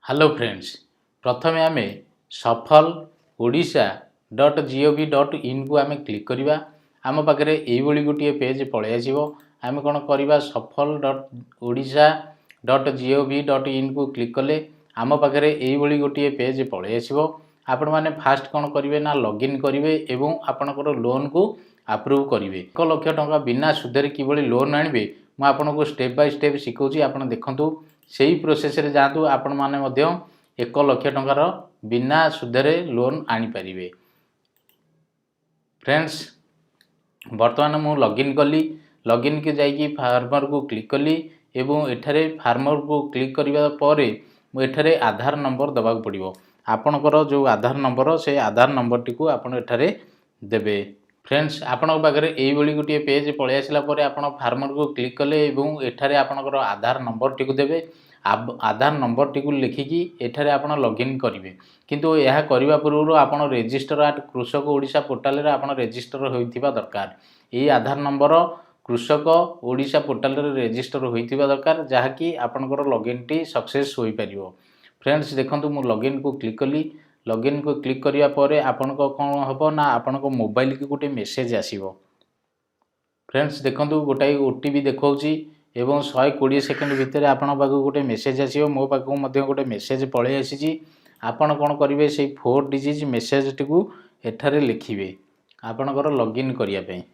Hello friends, प्रथमे आमे सफल ओडिशा .gov.in को आमे क्लिक करिबा। आम पाखरे एई भली गोटे पेज पळे आसीबो। आमे कोन करिबा सफल .ओडिशा.gov.in को क्लिक कले आम पाखरे एई भली गोटे पेज पळे आसीबो। आपण माने फास्ट कोन करिवे ना लॉगिन करिवे एवं आपनकर लोन को अप्रूव करिवे। 1 लाख टंका बिना सुधरे किबळी लोन आनिबे म आपनको स्टेप बाय स्टेप सिखौची। आपण देखंतु सेही प्रोसेस रे जातु आपण माने मध्य 1 लाख टंकार बिना सुधरे लोन आनी परिवे। फ्रेंड्स, वर्तमान मु लॉगिन कली। लॉगिन के जाइकी फार्मर को क्लिक कली एवं एठारे फार्मर को क्लिक करिबा परे मु एठारे आधार नंबर दबाक पड़िबो। आपनकर जो आधार नंबर से आधार नंबर टी को आपण एठारे देबे। फ्रेंड्स, आपण पाखरे एई भली गोटे पेज पळे आसिला परे आपण फार्मर को क्लिक कले एवं एठारे आपनकर आधार नंबर टी को देबे। आधार नंबर टी को लिखिकी एठारे आपण लॉगिन करिवे। किंतु यह करिवा पूर्व आपण रजिस्टर एट कृषक ओडिशा पोर्टल रे आपण रजिस्टर होइथिबा दरकार। एई आधार नंबर कृषक ओडिशा पोर्टल रे रजिस्टर होइथिबा दरकार, जहा कि आपनकर लॉगिन टी सक्सेस होई परिवो। फ्रेंड्स, देखंतु मु लॉगिन को क्लिक कली। लॉगिन को क्लिक करिया परे आपनको कोन हबो ना आपनको मोबाइल की गोटे मेसेज आसीबो। फ्रेंड्स, देखंतु गोटाई ओटीपी देखौची एवं 120 सेकेंड भितर आपण पाखु गोटे मेसेज आसीबो। मो पाखु मध्य गोटे मेसेज पळे आसीची। आपण कोन करिवे सेई 4 डिजिट मेसेज टी को एठारे लिखिबे आपनकर लॉगिन करिया पे।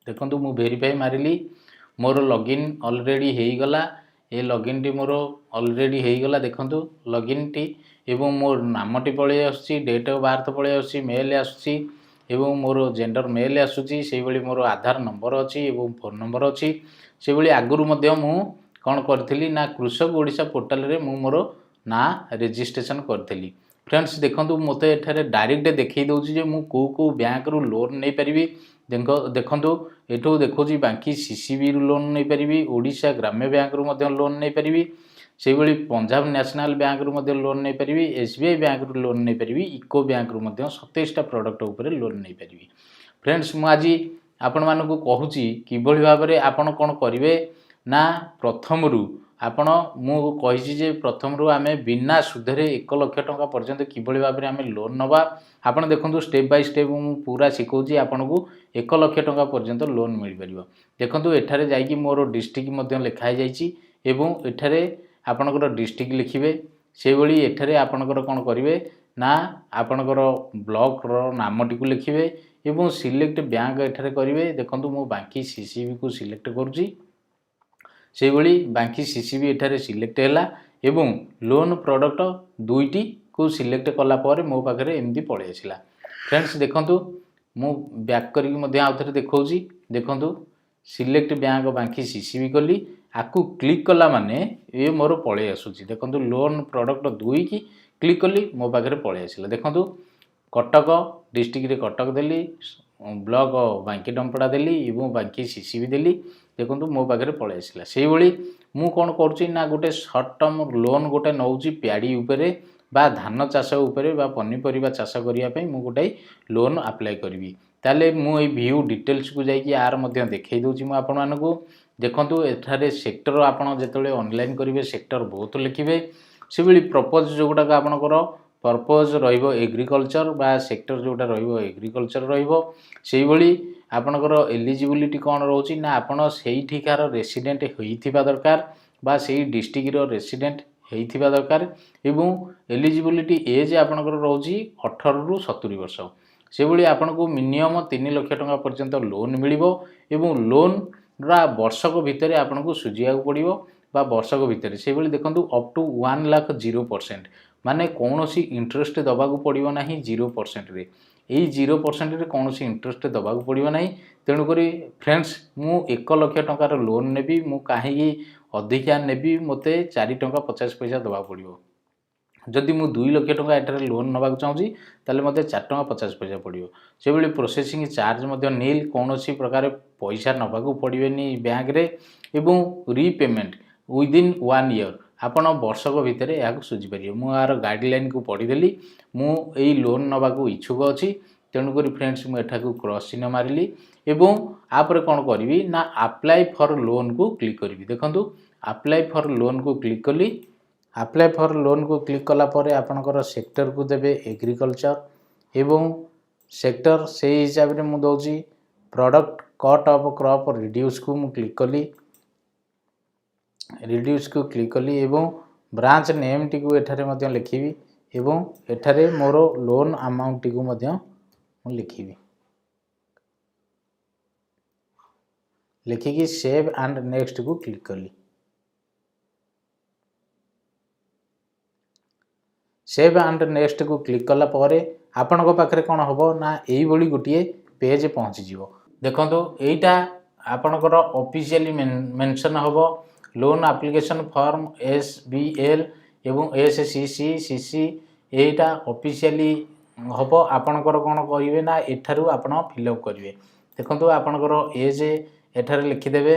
देखंतु मु वेरीफाई मारिली, मोर लॉगिन ऑलरेडी हेई गला। ए लॉगिन टी मोर ऑलरेडी हेई गला। देखंतु लॉगिन टी एवं मोर नाम टी पळे आछी, डेट ऑफ बर्थ पळे आछी, मेल आछी एवं मोर जेंडर मेल आछी। सेई भली मोर आधार नंबर अछि एवं फोन नंबर अछि। से भली आगुरु मध्य मु कोन करथिली ना कृषक ओडिशा पोर्टल रे मु मोर ना रजिस्ट्रेशन करथिली। फ्रेंड्स, देखंतु मते एठारे डायरेक्ट देखै दउची जे मु को बैंक रु लोन नै परिबी। देखंतु एठो देखोजी बांकी सीसीबी रु लोन नै परिबी, ओडिशा ग्राम्य बैंक रु मध्य लोन नै परिबी, से भली पंजाब नेशनल बैंक रु मध्य लोन नै परिबी, एसबीआई बैंक रु लोन नै परिबी, इको बैंक रु मध्य 27 टा प्रोडक्ट ऊपर लोन नै परिबी। फ्रेंड्स, मु आजी आपण मानकु कहूची किभली भाबरे आपण कोन करिवे ना प्रथमरु आपण मु कहिची जे प्रथमरु आमे बिना सुधरे 1 लाख टंका पर्यंत किभली भाबरे आमे लोन नबा। आपण देखंतु स्टेप बाय स्टेप मु पूरा सिखौची आपनकु 1 लाख टंका पर्यंत लोन मिल परिबो। देखंतु एठारे जाईकी मोर डिस्ट्रिक्ट मध्य लिखाई जाईची एवं एठारे आपनकर डिस्ट्रिक्ट लिखिबे। से भली एठारे आपनकर कोन करिवे ना आपनकर ब्लॉक रो नाम टी को लिखिबे एवं सिलेक्ट बैंक एठारे करिवे। देखंतु मु बांकी सीसीबी को सिलेक्ट करूची। से भली बांकी सीसीबी एठारे सिलेक्ट हैला एवं लोन प्रोडक्ट दुईटी को सिलेक्ट कला परे मो पाखरे एमदी पळे आसिला। फ्रेंड्स, देखंतु मु बैक करी मध्य आउथरे देखौची। देखंतु सिलेक्ट बैंक बांकी सीसीबी कली, आकु क्लिक कला माने ए मोर पळे आसुची। देखंतु लोन प्रोडक्ट 2 की क्लिक कली मो पाखरे पळे आसिला। देखंतु कटक डिस्ट्रिक्ट रे कटक देली, ब्लॉक बांकी डंपड़ा देली एवं बांकी सीसीबी देली। देखंतु मो पाखरे पळे आसिला। सेही भली मु कोन करूची ना गोटे शॉर्ट टर्म लोन गोटे नउची प्याडी उपरे बा धान चाष उपरे बा पनीपरिबा चाष करिया पई मु गोटे लोन अप्लाई करबी। ताले मु ए व्यू डिटेल्स को जाई कि यार मध्य देखै दउची मु आपण मानकु। देखंतु एठारे सेक्टर आपण जेतले ऑनलाइन करिवे सेक्टर बहुत लिखिबे। से भली प्रपोज जोगुटा आपनकर पर्पज रहिबो एग्रीकल्चर बा सेक्टर जोटा रहिबो एग्रीकल्चर रहिबो। सेही भली आपनकर एलिजिबिलिटी कोन रहउची ना आपण सेही ठिकार रेसिडेंट होइथिबा दरकार बा सेही डिस्ट्रिक्ट रो रेसिडेंट होइथिबा दरकार एवं एलिजिबिलिटी एज आपनकर रहउची 18 रु 70 वर्ष। से भली आपनको मिनिमम 3 लाख टंका पर्यंत लोन मिलिबो एवं लोन रा वर्षक भितरे आपनको सुजिया पड़िबो बा वर्षक भितरे। से भली देखंतु अप टू 1 लाख 0% माने कोनोसी इंटरेस्ट दबाकू पड़िबो नाही 0% रे। एई 0% रे कोनोसी इंटरेस्ट दबाकू पड़िबो नाही। तेणु करी फ्रेंड्स, मु 1 लाख टंकार लोन नेबी, मु काहे अधिका नेबी मते 4 टंका 50 पैसा दबा पड़िबो। जदि मु 2 लाख टंका एठारे लोन नबाकू चाहूची ताले मते 4 टंका 50 पैसा पड़िबो। से भली प्रोसेसिंग चार्ज मते नील, कोनोसी प्रकार पैसा नबाकू पड़िबेनी बैंक रे एवं रीपेमेंट विदिन 1 ईयर आपण वर्षक भितर या सुझी पारे। मु यार गाइडलाइन को पढ़ी देली। मु एई लोन नबाकू इच्छुक अछि। तेणु करी फ्रेंड्स मु एठा को क्रॉस चिन्ह मारिली एवं आपरे कोन करिवि ना अप्लाई फॉर लोन को क्लिक करिवि। देखंतु अप्लाई फॉर लोन को क्लिक कली। अप्लाई फॉर लोन को क्लिक कला परे आपनकर सेक्टर को देबे एग्रीकल्चर एवं सेक्टर से हिसाब रे मु दउची product cut off crop reduce को मु क्लिक कली एवं ब्रांच नेम टी को एठारे मध्य लिखिबी एवं एठारे मोर लोन अमाउंट टी को मध्य मु लिखिबी लिखिकी सेव एंड नेक्स्ट को क्लिक कली सेव एंड नेक्स्ट को क्लिक कला परे आपनको पाखरे कोन हबो ना एई बोली गुटिए पेज पहुंची जिवो देखंतु एईटा आपनकर ऑफिशियली मेंशन हबो लोन एप्लिकेशन फॉर्म SBL एवं SCC CC एईटा ऑफिशियली हबो आपनकर कोन करिवे ना एठारु आपन फिल अप करिवे देखंतु आपनकर एज एठारे लिखि देबे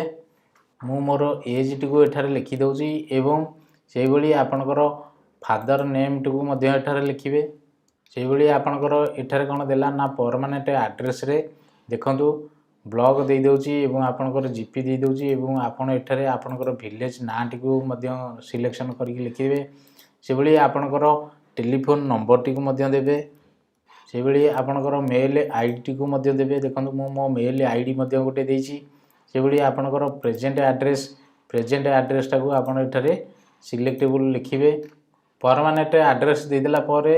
मु मोर एज टी को एठारे लिखि दउची एवं सेई बोली आपनकर फादर नेम टी को मध्य एठारे लिखिबे सेई बोली आपनकर एठारे कोन देला ना परमानेंट एड्रेस रे देखंतु ब्लॉक दे दउची एवं आपनकर जीपी दे दउची एवं आपन एठारे आपनकर विलेज ना टी को मध्य सिलेक्शन करके लिखिबे सेई बोली आपनकर टेलीफोन नंबर टी को मध्य देबे सेई बोली आपनकर मेल आईडी टी को मध्य देबे देखंतु मो मो मेल आईडी मध्य गोटे देइची सेई बोली आपनकर प्रेजेंट एड्रेस टा को आपन एठारे सिलेक्टेबल लिखिबे परमानेंट एड्रेस दे देला परे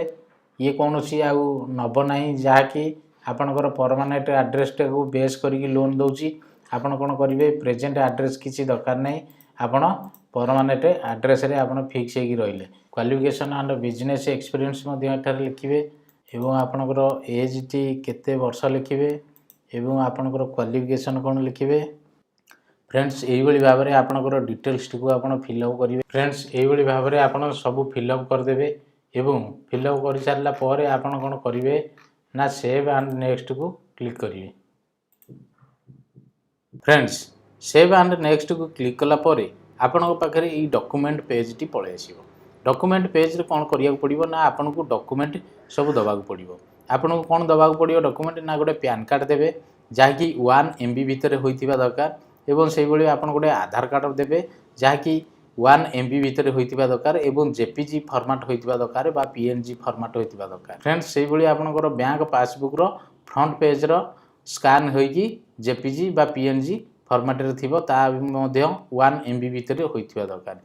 ये कोनोसी आउ नब नाही जाकी आपनकर परमानेंट एड्रेस टा को बेस करिक लोन दउची आपन कोन करिवे प्रेजेंट एड्रेस किछि दरकार नाही आपन परमानेंट एड्रेस रे आपन फिक्स हेकी रहिले क्वालिफिकेशन एंड बिजनेस एक्सपीरियंस मध्य एठारे लिखिबे एवं आपनकर एज टी केते वर्ष लिखिबे एवं आपनकर क्वालिफिकेशन कोन लिखिबे फ्रेंड्स एई बळी भाबरे आपनकर डिटेल्स टी को आपन फिल अप करिवे फ्रेंड्स एई बळी भाबरे आपन सब फिल अप कर देबे एवं फिल अप कर सारला परे आपन कोन करिवे ना सेव एंड नेक्स्ट को क्लिक करिवे फ्रेंड्स सेव एंड नेक्स्ट को क्लिक कला परे आपन पाखरे ई डॉक्यूमेंट पेज टी पळे आसीबो डॉक्यूमेंट पेज रे कोन करिया पड़िबो ना आपन को डॉक्यूमेंट सब दबा पड़िबो आपन को कोन दबा पड़िबो डॉक्यूमेंट ना गोटे पैन कार्ड देबे जाकी 1 MB भितर होइतिबा दरकार एवं से भली आपन गोटे आधार कार्ड देबे जाकी 1 MB भितर होइतिबा दरकार एवं JPG फॉर्मेट होइतिबा दरकार बा PNG फॉर्मेट होइतिबा दरकार फ्रेंड्स से भली आपनकर बैंक पासबुक रो फ्रंट पेज रो स्कैन होइकी JPG बा PNG फॉर्मेट रे थिबो ता मध्ये 1 MB भितर होइतिबा दरकार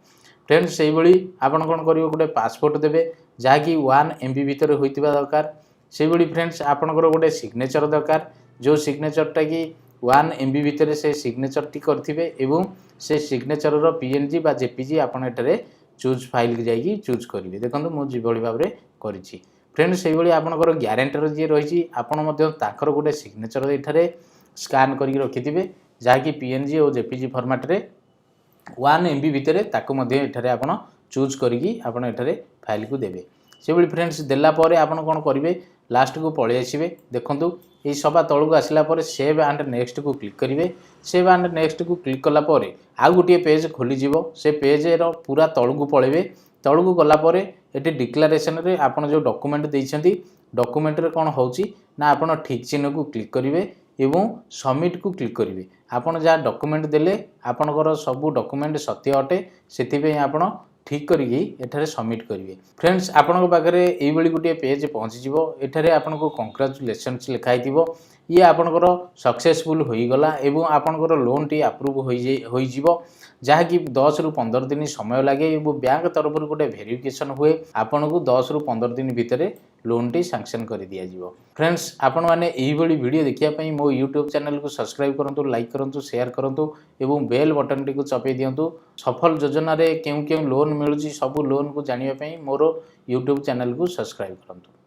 फ्रेंड्स से भली आपन कोन करियो गोटे पासपोर्ट देबे जाकी 1 MB भितर होइतिबा दरकार से भली फ्रेंड्स आपनकर गोटे सिग्नेचर दरकार जो सिग्नेचर टा की 1 MB भितर से सिग्नेचर टी करथिबे एवं से सिग्नेचर रो PNG बा JPG आपन एटरे चूज फाइल के जाई चूज करिवे देखंतु मो जिबळी भाबरे करिछि फ्रेंड्स सेई बळी आपनकर ग्यारंटर जे रहिछि आपन मध्ये ताकर गोटे सिग्नेचर एठरे स्कैन करि रखिथिबे जाकी PNG और JPG फॉर्मेट रे 1 MB भितर ताको मध्ये एठरे आपन चूज करिकी आपन एठरे फाइल को देबे से बळी फ्रेंड्स देला परे आपन कोन करिवे लास्ट को पळे आसीबे देखंतु ये सभा तलू आसला पर सेव एंड नेक्स्ट को क्लिक करेंगे सेव एंड नेक्स्ट को क्लिक कला परे आउ गोटे पेज खोली जीवो से पेज रो पूरा तलू को पळेबे तलू को गला परे एटी डिक्लेरेशन रे आपन जो डॉक्यूमेंट देइछंती डॉक्यूमेंट रे कोन होउची ना आपन ठीक चिन्ह को क्लिक करेंगे एवं सबमिट को क्लिक करेंगे आपन जा डॉक्यूमेंट देले आपनकर सब डॉक्यूमेंट सत्य अटे सेति पे आपन ठीक करिकी एठारे सबमिट करिवे फ्रेंड्स आपन पाखरे एई बळी गुटे पेज पहुंची जिवो एठारे आपन को कांग्रेचुलेशंस लिखाई दिबो ये आपनकर सक्सेसफुल होई गला एवं आपनकर लोन टी अप्रूव होई जिवो जहा कि 10 रु 15 दिन समय लागे एवं बैंक तरफ गोटे वेरिफिकेशन हुए आपन को 10 रु 15 दिन भितरे लोन टी सैंक्शन कर दिया जिवो फ्रेंड्स आपण माने एई बळी वीडियो देखिया पई मो YouTube चैनल को सब्सक्राइब करंतु लाइक करंतु शेयर करंतु एवं बेल बटन टी को चपे दियंतु सफल योजना रे केउ केउ लोन मिलुची सब लोन को जानिया पई मोर YouTube चैनल को सब्सक्राइब करंतु।